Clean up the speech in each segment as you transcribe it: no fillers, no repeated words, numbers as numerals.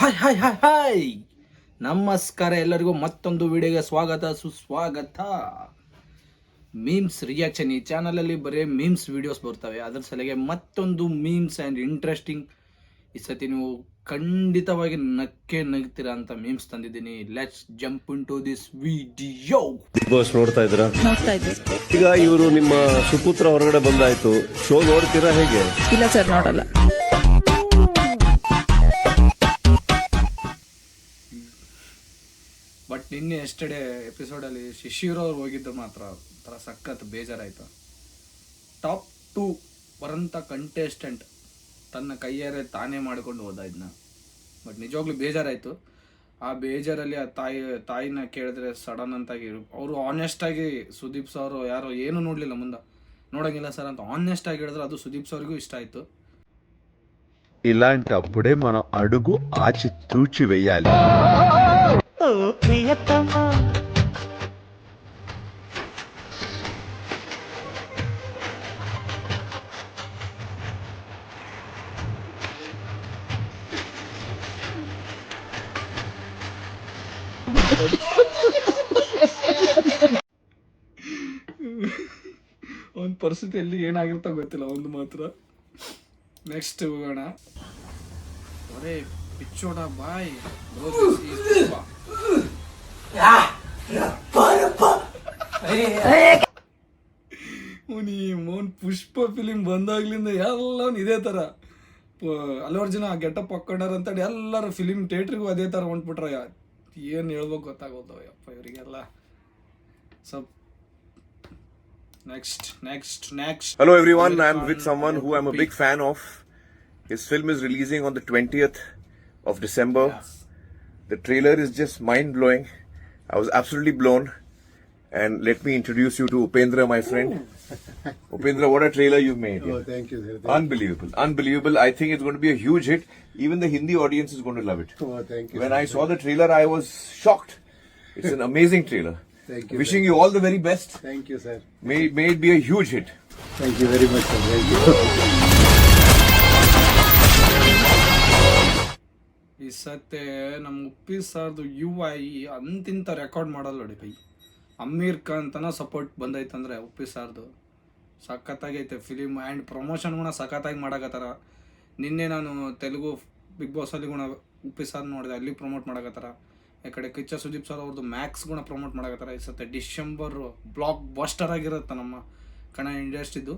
Hi hi hi hi ನಮಸ್ಕಾರ ಎಲ್ಲರಿಗೂ ಮತ್ತೊಂದು ವಿಡಿಯೋಗೆ ಸ್ವಾಗತ ಸುಸ್ವಾಗತ. ಮೀಮ್ಸ್ ರಿಯಾಕ್ಷನ್ ಈ ಚಾನಲಲ್ಲಿ ಬರೀ ಮೀಮ್ಸ್ ವಿಡಿಯೋಸ್ ಬರ್ತವೆ. ಅದರ ಸಲಗೆ ಮತ್ತೊಂದು ಮೀಮ್ಸ್ ಆ್ಯಂಡ್ ಇಂಟ್ರೆಸ್ಟಿಂಗ್ ಈ ಸತಿ ನೀವು ಖಂಡಿತವಾಗಿ ನಗ್ತೀರಾ ಅಂತ ಮೀಮ್ಸ್ ತಂದಿದ್ದೀನಿ. Let's jump into this video. Bigg Boss ನೋಡ್ತಾ ಇದ್ದೀರಾ? ಈಗ ಇವರು ನಿಮ್ಮ ಸುಪುತ್ರ ಹೊರಗಡೆ ಬಂದಾಯ್ತು, ಶೋ ನೋಡ್ತೀರಾ ಹೇಗೆ? ಇಲ್ಲ ಸರ್, ನೋಡಲ್ಲ. ಬಟ್ ನಿನ್ನೆ ಎಸ್ಟರ್ಡೇ ಎಪಿಸೋಡಲ್ಲಿ ಶಿಶಿರವ್ರು ಹೋಗಿದ್ದು ಮಾತ್ರ ಒಂಥರ ಸಖತ್ ಬೇಜಾರಾಯಿತು. ಟಾಪ್ 2 ಬರಂಥ ಕಂಟೆಸ್ಟೆಂಟ್ ತನ್ನ ಕೈಯಾರೆ ತಾನೇ ಮಾಡಿಕೊಂಡು ಹೋದ ಇದನ್ನ. ಬಟ್ ನಿಜವಾಗ್ಲೂ ಬೇಜಾರಾಯಿತು. ಆ ಬೇಜಾರಲ್ಲಿ ಆ ತಾಯಿನ ಕೇಳಿದ್ರೆ ಸಡನ್ ಅಂತಾಗಿ ಅವರು ಆನೆಸ್ಟಾಗಿ ಸುದೀಪ್ ಸರ್ ಯಾರೋ ಏನು ನೋಡಲಿಲ್ಲ, ಮುಂದೆ ನೋಡೋಂಗಿಲ್ಲ ಸರ್ ಅಂತ ಆನೆಸ್ಟಾಗಿ ಹೇಳಿದ್ರೆ ಅದು ಸುದೀಪ್ ಸರ್ಗೂ ಇಷ್ಟ ಆಯಿತು. ఇలాంటప్పుడే మనం అడుగు ఆచి తూచి వేయాలి. ಒಂದು ಪರಿಸ್ಥಿತಿಯಲ್ಲಿ ಏನಾಗಿರ್ತಾ ಗೊತ್ತಿಲ್ಲ, ಒಂದು ಮಾತ್ರ. ನೆಕ್ಸ್ಟ್ ಹೋಗೋಣ. ಒರೇ ಪಿಚ್ಚೋಡ ಬಾಯ್ ಮೋನ್ ಪುಷ್ಪ ಫಿಲಿಮ್ ಬಂದಾಗ್ಲಿಂದ ಎಲ್ಲವೂ ಇದೇ ಥರ ಅಲ್ಲು ಅರ್ಜುನ ಗೆಟಪ್ ಹಾಕೊಂಡಾರ ಅಂತೇಳಿ ಎಲ್ಲರೂ ಫಿಲಿಮ್ ಥಿಯೇಟ್ರಿಗೂ ಅದೇ ಥರ ಹೊಂಟ್ಬಿಟ್ರ. ಏನು ಹೇಳ್ಬೇಕು ಗೊತ್ತಾಗೋದು ಯಪ್ಪ ಇವರಿಗೆಲ್ಲ. So next. Hello everyone, I'm with someone who I'm a big fan of. His film is releasing on the 20th of December. Yes. The trailer is just mind-blowing. I was absolutely blown. And let me introduce you to Upendra, my friend. Upendra, what a trailer you've made. Oh, thank you, sir. Unbelievable. I think it's going to be a huge hit. Even the Hindi audience is going to love it. Oh, thank you. When I saw the trailer, I was shocked. It's an amazing trailer. Thank you. Wishing you all the very best. Thank you, sir. May it be a huge hit. Thank you very much, sir. Thank you. ಈ ಸತ್ತೆ ನಮ್ಮ ಉಪ್ಪಿ ಸರ್ದು UI ಅಂತಿಂತ record ಮಾಡಲ್ಲ ನೋಡಿ by. Amir Khan ತನ support ಬಂದೈತಂದ್ರೆ Uppi ಸರ್ದು ಸಖತ್ತಾಗೈತೆ film. And promotion ಕೂಡ ಸಖತ್ತಾಗಿ ಮಾಡಕತ್ತಾರ. ನಿನ್ನೆ ನಾನು ತೆಲುಗು ಬಿಗ್ ಬಾಸಲ್ಲಿ ಕೂಡ ಉಪ್ಪಿ ಸರ್ ನೋಡಿದೆ, ಅಲ್ಲಿ ಪ್ರಮೋಟ್ ಮಾಡಕತ್ತಾರ. ಈ ಕಡೆ ಕಿಚ್ಚ ಸುದೀಪ್ ಸರ್ ಅವ್ರದ್ದು ಮ್ಯಾಕ್ಸ್ ಕೂಡ ಪ್ರಮೋಟ್ ಮಾಡಕತ್ತಾರ. ಈ ಸತ್ತೆ ಡಿಸೆಂಬರ್ ಬ್ಲಾಕ್ ಬಸ್ಟರ್ ಆಗಿರುತ್ತೆ ನಮ್ಮ ಕನ್ನಡ ಇಂಡಸ್ಟ್ರಿದು.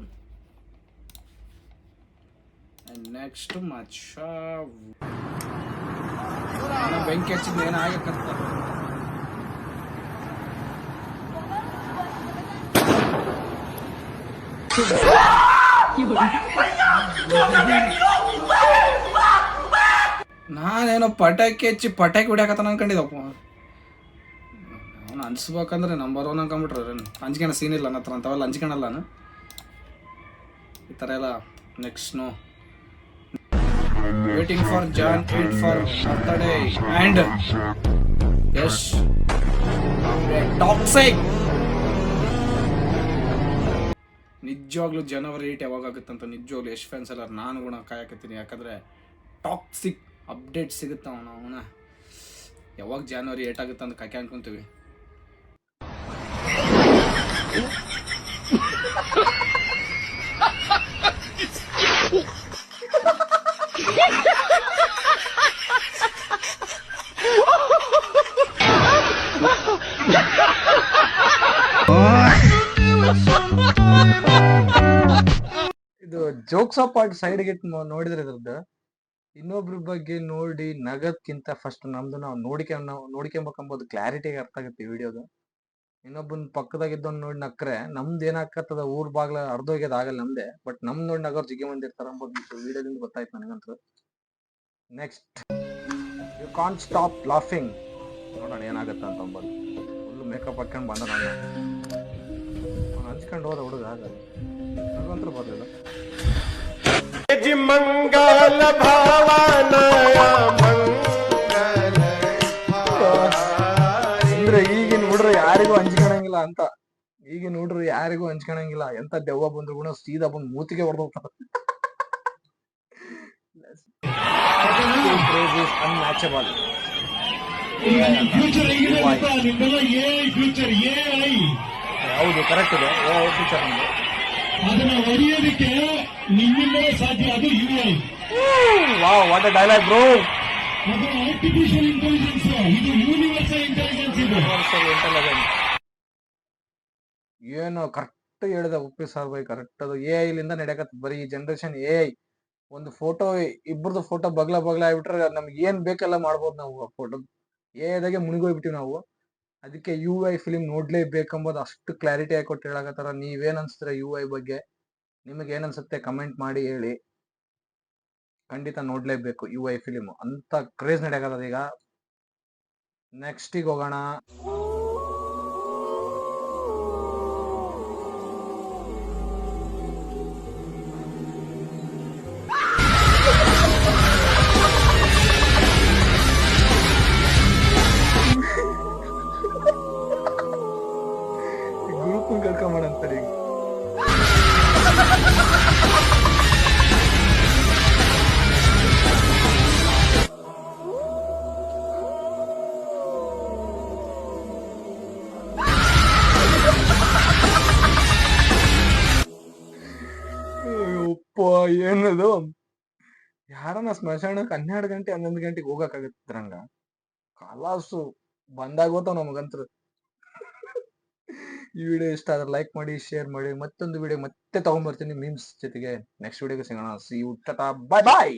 ಆ್ಯಂಡ್ ನೆಕ್ಸ್ಟ್ ಮಚ್ಚ ಬೆಂಕಿ ಹಚ್ಚಿದ್ದು ಏನಾಗಕ್ಕಂತ ನಾನೇನೋ ಪಟಾಕಿ ಹಚ್ಚಿ ಪಟಾಕಿ ಹೊಡ್ಯಾಕತ್ತಾನ ಅನ್ಕೊಂಡಿದ್ದಪ್ಪ. ಅವನು ಅನ್ಸ್ಬೇಕಂದ್ರೆ ನಂಬರ್ 1 ಅನ್ಕೊಂಬಿಟ್ರೆ ಅಂಜ್ಕಣ ಸೀನ್ ಇಲ್ಲ ನನ್ನ ಹತ್ರ, ಅಂಥವೆಲ್ಲ ಅಂಜ್ಕಣಲ್ಲ ನಾನು ಈ ಥರ ಎಲ್ಲ. Next no waiting for Jan 8 for birthday and Yash Toxic. ನಿಜವಾಗ್ಲೂ ಜನವರಿ 8 ಯಾವಾಗ ಆಗುತ್ತಂತ ನಿಜವಾಗ್ಲೂ ಯಶ್ ಫ್ಯಾನ್ಸ್ ಎಲ್ಲ ನಾನು ಕೂಡ ಕಾಯಕತ್ತೀನಿ. ಯಾಕಂದರೆ ಟಾಕ್ಸಿಕ್ ಅಪ್ಡೇಟ್ ಸಿಗುತ್ತೆ ಅವನ ಯಾವಾಗ ಜನವರಿ 8 ಆಗುತ್ತೆ ಅಂತ ಕಾಯ್ಕೆ ಅನ್ಕೊಂತೀವಿ. ಇದು ಜೋಕ್ಸ್ ಆಫ್ ಪಾರ್ಟ್ ಸೈಡ್ಗೆ ನೋಡಿದ್ರೆ ಇದ್ರದ್ದು ಇನ್ನೊಬ್ರ ಬಗ್ಗೆ ನೋಡಿ ನಗದ್ಕಿಂತ ಫಸ್ಟ್ ನಮ್ದು ನಾವು ನೋಡ್ಕೊಂಬೇಕಂಬೋದು ಕ್ಲಾರಿಟಿಗೆ ಅರ್ಥ ಆಗುತ್ತೆ ವಿಡಿಯೋದು. ಇನ್ನೊಬ್ಬನ ಪಕ್ಕದಾಗಿದ್ದವ್ನ ನೋಡಿ ನಕ್ರೆ ನಮ್ದು ಏನಾಗತ್ತದ ಊರ್ ಬಾಗ್ಲ ಅರ್ಧೋಗ್ಯದ ಆಗಲ್ಲ ನಮ್ದೆ. ಬಟ್ ನಮ್ ನೋಡಿ ನಗೋರ್ ಜಿಗ್ಗೆ ಮಂದಿ ಇರ್ತಾರ ಅಂಬೋದು ವಿಡಿಯೋದಿಂದ ಗೊತ್ತಾಯ್ತು ನನಗಂತೂ. Next you can't stop laughing. ನೋಡೋಣ ಏನಾಗತ್ತ ಅಂತ ಅಂಬೋದು. ಫುಲ್ ಮೇಕಪ್ ಹಾಕೊಂಡು ಬಂದ ನಾನು ಹಂಚ್ಕೊಂಡು ಹೋದ ಹುಡುಗ ಆಗಲ್ಲ ನಗಂತೂ ಬರ್ಲಿಲ್ಲ. ಮಂಗಲ ಭಾವನಯ ಅಂದ್ರೆ ಈಗಿನ ಹುಡ್ರು ಯಾರಿಗೂ ಹಂಚ್ಕೊಳಂಗಿಲ್ಲ ಅಂತ. ಈಗಿನ ಹುಡ್ರು ಯಾರಿಗೂ ಹಂಚ್ಕೊಳಂಗಿಲ್ಲ. ಎಂತ ದೆವ್ವ ಬಂದ್ರು ಕೂಡ ಸೀದಾ ಬಂದು ಮೂತಿಗೆ ಹೊಡೆದೋಗ್ತಾರ. Craze is unmatchable. ಫ್ಯೂಚರ್ ಹೇಗಿದೆ ಗೊತ್ತಾ ನಿಮ್ದೆಲ್ಲ ಎಐ ಫ್ಯೂಚರ್ ಎಐ ಹೌದು, ಕರೆಕ್ಟ್ ಇದೆ. ಫ್ಯೂಚರ್ ನಮ್ದು. ಅದನ್ನ ಹೊಡೆಯೋದಕ್ಕೆ ನಿಮ್ಮಿಂದಲೇ ಸಾಧ್ಯ. ಅದು UI, wow, what a dialogue bro. ಅದು ಆರ್ಟಿಫಿಷಿಯಲ್ ಇಂಟೆಲಿಜೆನ್ಸ್, ಇದು ಯೂನಿವರ್ಸಲ್ ಇಂಟೆಲಿಜೆನ್ಸ್. ಇದು ಏನು ಕರೆಕ್ಟ್ ಹೇಳಿದ ಉಪ್ಪಿ ಸಾರ್ ಬೈ, ಕರೆಕ್ಟ್. ಅದು ಎಐ ಲಿಂದ ನಡೆಯಕತ್ತ. ಬರೀ ಈ ಜನರೇಷನ್ ಎಐ. ಒಂದು ಫೋಟೋ, ಇಬ್ಬರದು ಫೋಟೋ ಬಗ್ಲ ಆಗ್ಬಿಟ್ರೆ ನಮ್ಗೆ ಏನ್ ಬೇಕೆಲ್ಲ ಮಾಡ್ಬೋದು ನಾವು. ಆ ಫೋಟೋ ಎಐದಾಗೆ ಮುಳುಗೋಗ್ಬಿಟ್ಟಿವಿ ನಾವು. ಅದಕ್ಕೆ ಯು ಐ ಫಿಲಿಂ ನೋಡ್ಲೇಬೇಕಂಬೋದು ಅಷ್ಟು ಕ್ಲಾರಿಟಿ ಆಗಿ ಕೊಟ್ಟು ಹೇಳಕತ್ತಾರ. ನೀವೇನ್ ಅನ್ಸ್ತೀರ ಯು ಐ ಬಗ್ಗೆ? ನಿಮಗೆ ಏನ್ ಅನ್ಸುತ್ತೆ ಕಮೆಂಟ್ ಮಾಡಿ ಹೇಳಿ. ಖಂಡಿತ ನೋಡ್ಲೇಬೇಕು ಯು ಐ ಫಿಲಿಮ್, ಅಂತ ಕ್ರೇಜ್ ನಡೆಯಕತ್ತದ ಈಗ. ನೆಕ್ಸ್ಟಿಗೆ ಹೋಗೋಣ. ಗ್ರೂಪ್ ಕರ್ಕೊಂಬೋಣ ಅಂತಾರೆ ಈಗ. ಅಯ್ಯಪ್ಪ, ಏನದು? ಯಾರನ್ನ ಸ್ಮಶಾನಕ್ಕೆ 12 ಗಂಟೆ 11 ಗಂಟೆಗೆ ಹೋಗಕ್ಕಾಗತ್ತಂಗ? ಕಲಾಸು ಬಂದಾಗ ಹೋತಾವ ನಮಗಂತ್ರ. ಈ ವಿಡಿಯೋ ಇಷ್ಟ ಆದ್ರೆ ಲೈಕ್ ಮಾಡಿ, ಶೇರ್ ಮಾಡಿ. ಮತ್ತೊಂದು ವಿಡಿಯೋ ಮತ್ತೆ ತಗೊಂಡ್ಬರ್ತೀನಿ ಮೀಮ್ಸ್ ಜೊತೆಗೆ. ನೆಕ್ಸ್ಟ್ ವಿಡಿಯೋಗೆ ಸಿಗೋಣ. See you, tata, bye bye.